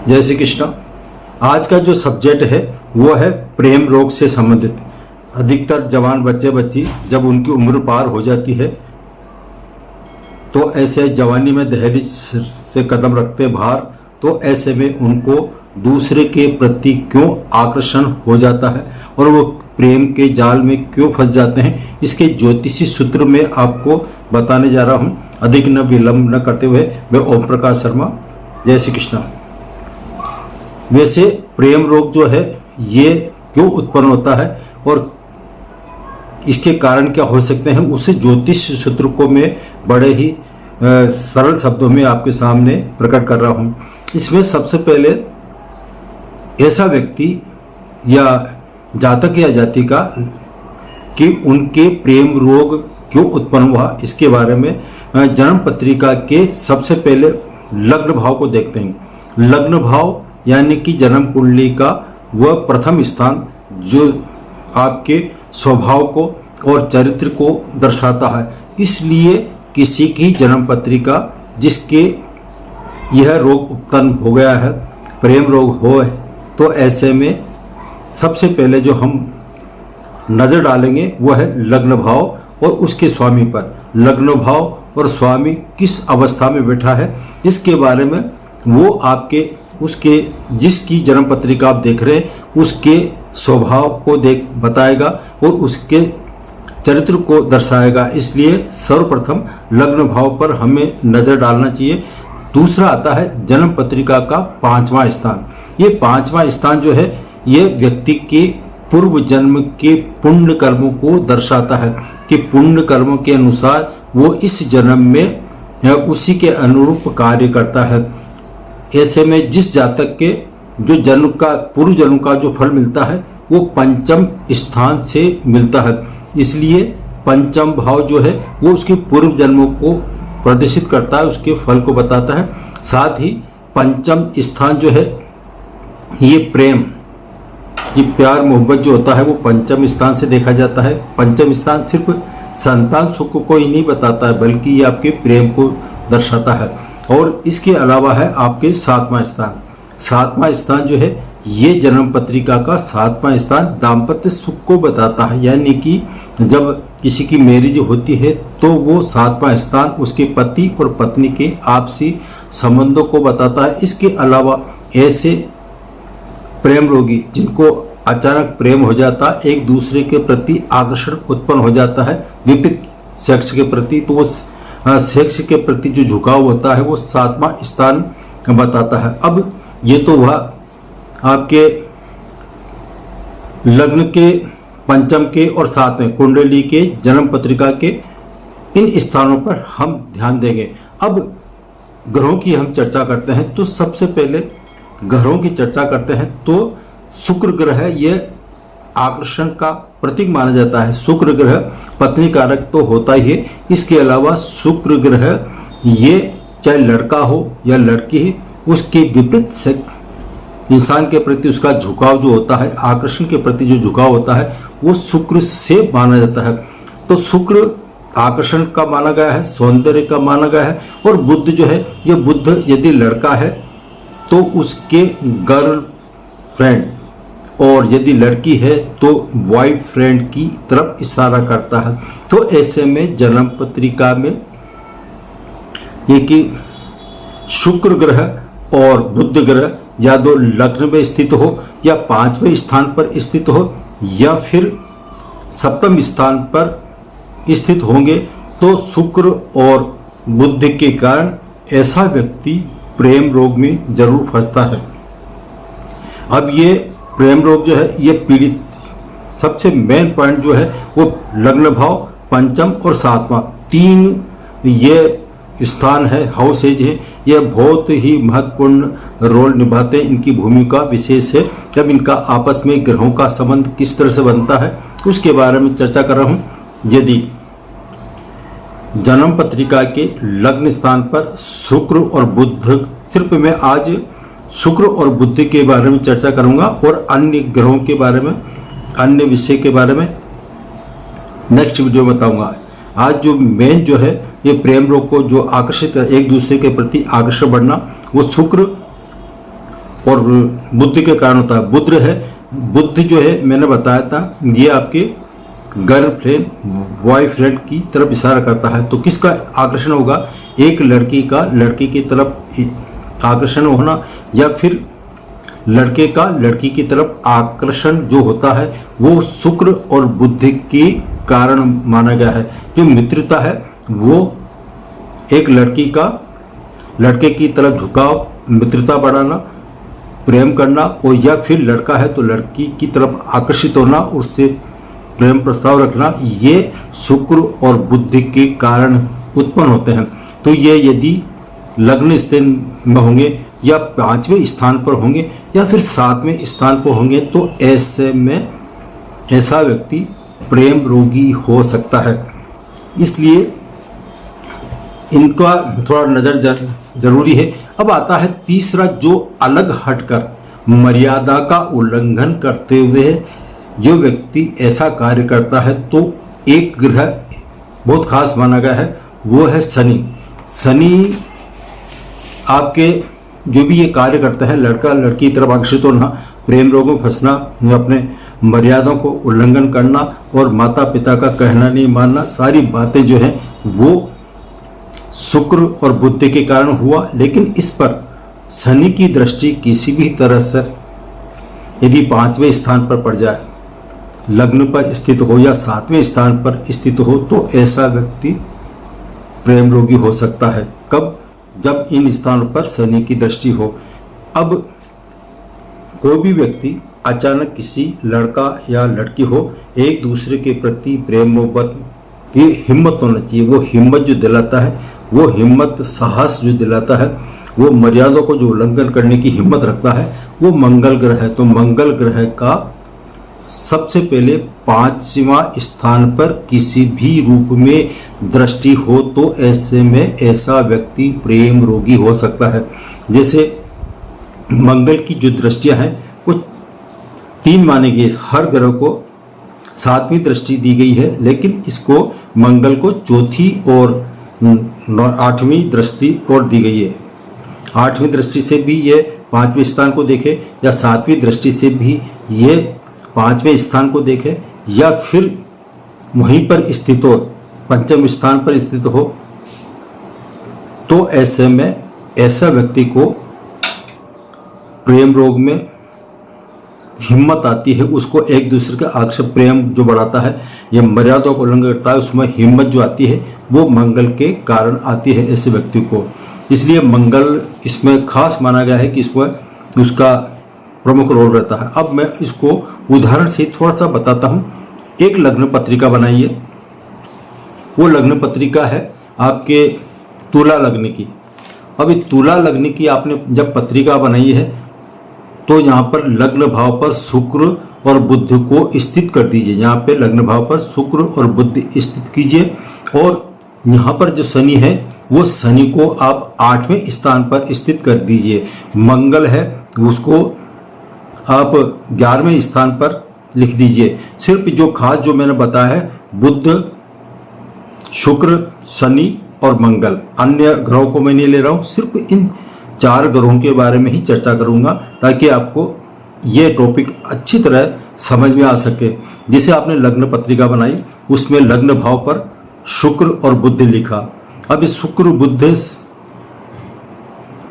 जय श्री कृष्ण। आज का जो सब्जेक्ट है वो है प्रेम रोग से संबंधित। अधिकतर जवान बच्चे बच्ची जब उनकी उम्र पार हो जाती है तो ऐसे जवानी में दहलीज से कदम रखते बाहर, तो ऐसे में उनको दूसरे के प्रति क्यों आकर्षण हो जाता है और वो प्रेम के जाल में क्यों फंस जाते हैं, इसके ज्योतिषी सूत्र में आपको बताने जा रहा हूँ। अधिक न विलंब न करते हुए मैं ओम प्रकाश शर्मा। जय श्री कृष्ण। वैसे प्रेम रोग जो है ये क्यों उत्पन्न होता है और इसके कारण क्या हो सकते हैं, उसे ज्योतिष सूत्र को मैं बड़े ही सरल शब्दों में आपके सामने प्रकट कर रहा हूँ। इसमें सबसे पहले ऐसा व्यक्ति या जातक या जातिका कि उनके प्रेम रोग क्यों उत्पन्न हुआ, इसके बारे में जन्म पत्रिका के सबसे पहले लग्न भाव को देखते हैं। लग्न भाव यानी कि जन्म कुंडली का वह प्रथम स्थान जो आपके स्वभाव को और चरित्र को दर्शाता है। इसलिए किसी की जन्म पत्रिका जिसके यह रोग उत्पन्न हो गया है, प्रेम रोग हो, तो ऐसे में सबसे पहले जो हम नज़र डालेंगे वह है लग्न भाव और उसके स्वामी पर। लग्न भाव और स्वामी किस अवस्था में बैठा है इसके बारे में वो आपके उसके जिसकी जन्म पत्रिका आप देख रहे हैं उसके स्वभाव को बताएगा और उसके चरित्र को दर्शाएगा। इसलिए सर्वप्रथम लग्न भाव पर हमें नज़र डालना चाहिए। दूसरा आता है जन्म पत्रिका का 5वां स्थान। ये 5वां स्थान जो है ये व्यक्ति के पूर्व जन्म के पुण्य कर्मों को दर्शाता है कि पुण्य कर्मों के अनुसार वो इस जन्म में उसी के अनुरूप कार्य करता है। ऐसे में जिस जातक के जो जन्म का पूर्व जन्म का जो फल मिलता है वो पंचम स्थान से मिलता है। इसलिए पंचम भाव जो है वो उसके पूर्व जन्मों को प्रदर्शित करता है, उसके फल को बताता है। साथ ही पंचम स्थान जो है ये प्रेम, ये प्यार मोहब्बत जो होता है वो पंचम स्थान से देखा जाता है। पंचम स्थान सिर्फ संतान सुख को ही नहीं बताता है बल्कि ये आपके प्रेम को दर्शाता है। और इसके अलावा है आपके 7वां स्थान। 7वां स्थान जो है ये जन्म पत्रिका का 7वां स्थान दाम्पत्य सुख को बताता है, यानी कि जब किसी की मैरिज होती है तो वो 7वां स्थान उसके पति और पत्नी के आपसी संबंधों को बताता है। इसके अलावा ऐसे प्रेम रोगी जिनको अचानक प्रेम हो जाता है, एक दूसरे के प्रति आकर्षण उत्पन्न हो जाता है विपरीत सेक्स के प्रति, तो वो सेक्स के प्रति जो झुकाव होता है वो 7वां स्थान बताता है। अब ये तो हुआ आपके लग्न के पंचम के और 7वें कुंडली के जन्म पत्रिका के इन स्थानों पर हम ध्यान देंगे। अब ग्रहों की हम चर्चा करते हैं तो सबसे पहले ग्रहों की चर्चा करते हैं तो शुक्र ग्रह ये आकर्षण का प्रतीक माना जाता है। शुक्र ग्रह पत्नी कारक तो होता ही है, इसके अलावा शुक्र ग्रह ये चाहे लड़का हो या लड़की ही, उसके विपरीत से इंसान के प्रति उसका झुकाव जो होता है, आकर्षण के प्रति जो झुकाव होता है वो शुक्र से माना जाता है। तो शुक्र आकर्षण का माना गया है, सौंदर्य का माना गया है। और बुध जो है ये बुध यदि लड़का है तो उसके गर्ल फ्रेंड और यदि लड़की है तो बॉयफ्रेंड की तरफ इशारा करता है। तो ऐसे में जन्म पत्रिका में ये कि शुक्र ग्रह और बुध ग्रह या तो लग्न में स्थित हो या 5वें स्थान पर स्थित हो या फिर 7वें स्थान पर स्थित होंगे तो शुक्र और बुध के कारण ऐसा व्यक्ति प्रेम रोग में जरूर फंसता है। अब ये प्रेम रोग जो है ये पीड़ित सबसे मेन पॉइंट जो है वो लग्न भाव, पंचम और 7वां 3 ये स्थान है, हाउसेज है, ये बहुत ही महत्वपूर्ण रोल निभाते हैं। इनकी भूमिका विशेष है। जब इनका आपस में ग्रहों का संबंध किस तरह से बनता है उसके बारे में चर्चा कर रहा हूँ। यदि जन्म पत्रिका के लग्न स्थान पर शुक्र और बुध, सिर्फ मैं आज शुक्र और बुध के बारे में चर्चा करूंगा और अन्य ग्रहों के बारे में, अन्य विषय के बारे में नेक्स्ट वीडियो में बताऊंगा। आज जो मेन जो है ये प्रेम रोग को जो आकर्षित, एक दूसरे के प्रति आकर्षण बढ़ना, वो शुक्र और बुद्धि के कारण होता है। बुद्ध जो है मैंने बताया था, ये आपके गर्लफ्रेंड बॉयफ्रेंड की तरफ इशारा करता है। तो किसका आकर्षण होगा? एक लड़की का लड़की की तरफ आकर्षण होना, या फिर लड़के का लड़की की तरफ आकर्षण जो होता है वो शुक्र और बुद्धि के कारण माना गया है। जो मित्रता है वो एक लड़की का लड़के की तरफ झुकाव, मित्रता बढ़ाना, प्रेम करना, और या फिर लड़का है तो लड़की की तरफ आकर्षित होना, उससे प्रेम प्रस्ताव रखना, ये शुक्र और बुद्धि के कारण उत्पन्न होते हैं। तो ये यदि लग्न स्थान में होंगे या 5वें स्थान पर होंगे या फिर 7वें स्थान पर होंगे तो ऐसे में ऐसा व्यक्ति प्रेम रोगी हो सकता है। इसलिए इनका थोड़ा नज़र जरूरी है। अब आता है तीसरा, जो अलग हटकर मर्यादा का उल्लंघन करते हुए जो व्यक्ति ऐसा कार्य करता है, तो एक ग्रह बहुत खास माना गया है, वो है शनि। शनि आपके जो भी ये कार्य करता है, लड़का लड़की की तरफ आकर्षित होना, प्रेम रोग में फंसना, अपने मर्यादाओं को उल्लंघन करना और माता पिता का कहना नहीं मानना, सारी बातें जो हैं वो शुक्र और बुद्धि के कारण हुआ। लेकिन इस पर शनि की दृष्टि किसी भी तरह से यदि 5वें स्थान पर पड़ जाए, लग्न पर स्थित हो या 7वें स्थान पर स्थित हो, तो ऐसा व्यक्ति प्रेम रोगी हो सकता है। कब? जब इन स्थानों पर शनि की दृष्टि हो। अब कोई भी व्यक्ति अचानक किसी लड़का या लड़की हो, एक दूसरे के प्रति प्रेम मोहब्बत की हिम्मत होना चाहिए। वो हिम्मत जो दिलाता है, वो हिम्मत साहस जो दिलाता है, वो मर्यादा को जो उल्लंघन करने की हिम्मत रखता है, वो मंगल ग्रह है। तो मंगल ग्रह का सबसे पहले 5वां स्थान पर किसी भी रूप में दृष्टि हो तो ऐसे में ऐसा व्यक्ति प्रेम रोगी हो सकता है। जैसे मंगल की जो दृष्टियां हैं वो 3 माने गए, हर ग्रह को 7वीं दृष्टि दी गई है, लेकिन इसको मंगल को 4थी और 8वीं दृष्टि और दी गई है। 8वीं दृष्टि से भी ये 5वें स्थान को देखे, या 7वीं दृष्टि से भी ये 5वें स्थान को देखे, या फिर वहीं पर स्थित हो, 5वें स्थान पर स्थित हो, तो ऐसे में ऐसा व्यक्ति को प्रेम रोग में हिम्मत आती है। उसको एक दूसरे का आकर्षण, प्रेम जो बढ़ाता है, ये मर्यादा को उल्लंघन करता है, उसमें हिम्मत जो आती है वो मंगल के कारण आती है ऐसे व्यक्ति को। इसलिए मंगल इसमें खास माना गया है कि इसमें उसका प्रमुख रोल रहता है। अब मैं इसको उदाहरण से थोड़ा सा बताता हूँ। एक लग्न पत्रिका बनाइए। वो लग्न पत्रिका है आपके तुला लग्न की। अब ये तुला लग्न की आपने जब पत्रिका बनाई है तो यहाँ पर लग्न भाव पर शुक्र और बुध को स्थित कर दीजिए। यहाँ पे लग्न भाव पर शुक्र और बुध स्थित कीजिए, और यहाँ पर जो शनि है वो शनि को आप 8वें स्थान पर स्थित कर दीजिए। मंगल है उसको आप 11वें स्थान पर लिख दीजिए। सिर्फ जो खास जो मैंने बताया है, बुध, शुक्र, शनि और मंगल, अन्य ग्रहों को मैं नहीं ले रहा हूँ, सिर्फ इन 4 ग्रहों के बारे में ही चर्चा करूंगा ताकि आपको ये टॉपिक अच्छी तरह समझ में आ सके। जिसे आपने लग्न पत्रिका बनाई उसमें लग्न भाव पर शुक्र और बुध लिखा। अब इस शुक्र बुध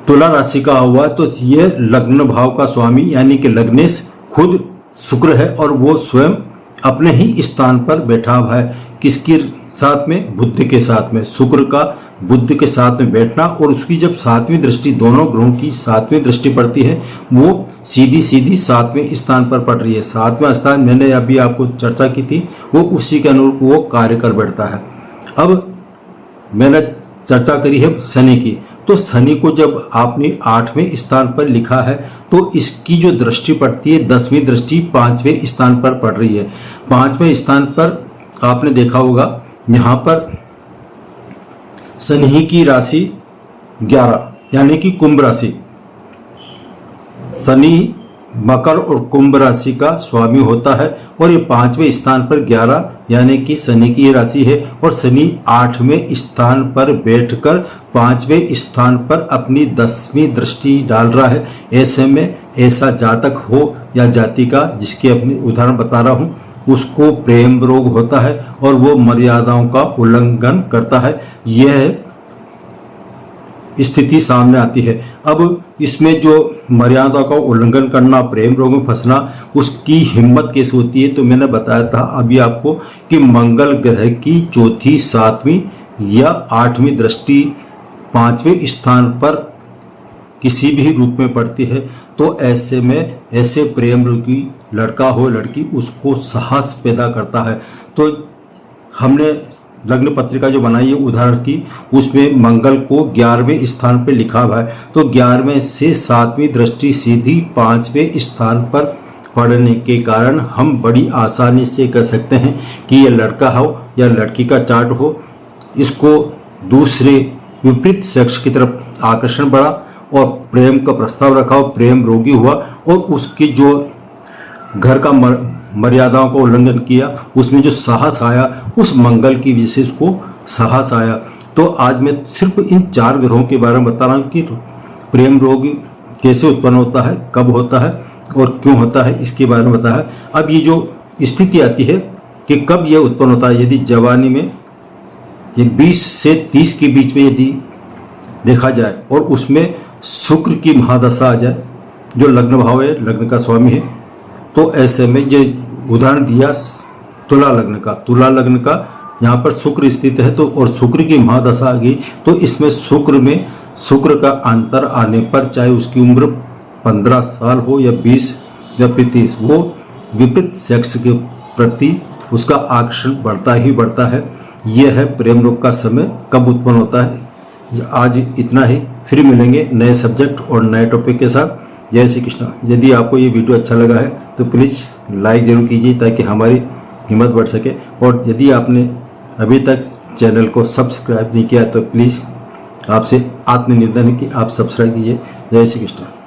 तुला राशि का हुआ तो ये लग्न भाव का स्वामी यानी कि लग्नेश खुद शुक्र है, और वो स्वयं अपने ही स्थान पर बैठा हुआ है। किसके साथ में? बुध के साथ में। शुक्र का बुध के साथ में बैठना, और उसकी जब 7वीं दृष्टि, दोनों ग्रहों की 7वीं दृष्टि पड़ती है, वो सीधी 7वें स्थान पर पड़ रही है। 7वां स्थान मैंने अभी आपको चर्चा की थी, वो उसी के अनुरूप वो कार्य कर बैठता है। अब मैंने चर्चा करी है शनि की, तो शनि को जब आपने 8वें स्थान पर लिखा है तो इसकी जो दृष्टि पड़ती है, 10वीं दृष्टि 5वें स्थान पर पड़ रही है। 5वें स्थान पर आपने देखा होगा यहाँ पर शनि की राशि 11 यानी कि कुंभ राशि। शनि मकर और कुंभ राशि का स्वामी होता है, और ये 5वें स्थान पर 11 यानी कि शनि की राशि है, और शनि 8वें स्थान पर बैठकर 5वें स्थान पर अपनी 10वीं दृष्टि डाल रहा है। ऐसे में ऐसा जातक हो या जाति का, जिसके अपनी उदाहरण बता रहा हूँ, उसको प्रेम रोग होता है और वो मर्यादाओं का उल्लंघन करता है। यह स्थिति सामने आती है। अब इसमें जो मर्यादा का उल्लंघन करना, प्रेम रोग में फंसना, उसकी हिम्मत कैसे होती है? तो मैंने बताया था अभी आपको कि मंगल ग्रह की चौथी, सातवीं या आठवीं दृष्टि 5वें स्थान पर किसी भी रूप में पड़ती है, तो ऐसे में ऐसे प्रेम रोगी लड़का हो लड़की, उसको साहस पैदा करता है। तो हमने लग्न पत्रिका जो बनाई है उदाहरण की, उसमें मंगल को 11वें स्थान पर लिखा हुआ है। तो 11वें से 7वीं दृष्टि सीधी 5वें स्थान पर पड़ने के कारण हम बड़ी आसानी से कह सकते हैं कि ये लड़का हो या लड़की का चार्ट हो, इसको दूसरे विपरीत सेक्स की तरफ आकर्षण बढ़ा और प्रेम का प्रस्ताव रखा हो, प्रेम रोगी हुआ और उसकी जो घर का मर्यादाओं का उल्लंघन किया, उसमें जो साहस आया, उस मंगल की वजह से उसको साहस आया। तो आज मैं सिर्फ इन 4 ग्रहों के बारे में बता रहा हूँ कि प्रेम रोग कैसे उत्पन्न होता है, कब होता है और क्यों होता है, इसके बारे में बताया। अब ये जो स्थिति आती है कि कब यह उत्पन्न होता है, यदि जवानी में ये 20 से 30 के बीच में यदि देखा जाए और उसमें शुक्र की महादशा आ जाए, जो लग्न भाव है, लग्न का स्वामी है, तो ऐसे में जो उदाहरण दिया तुला लग्न का, तुला लग्न का यहाँ पर शुक्र स्थित है, तो और शुक्र की महादशा आ गई, तो इसमें शुक्र का अंतर आने पर, चाहे उसकी उम्र 15 साल हो या 20 या 35, वो विपरीत सेक्स के प्रति उसका आकर्षण बढ़ता ही बढ़ता है। यह है प्रेम रोग का समय कब उत्पन्न होता है। आज इतना ही, फिर मिलेंगे नए सब्जेक्ट और नए टॉपिक के साथ। जय श्री कृष्ण। यदि आपको ये वीडियो अच्छा लगा है तो प्लीज़ लाइक ज़रूर कीजिए ताकि हमारी हिम्मत बढ़ सके, और यदि आपने अभी तक चैनल को सब्सक्राइब नहीं किया तो प्लीज़ आपसे आत्मनिवेदन है कि आप सब्सक्राइब कीजिए। जय श्री कृष्ण।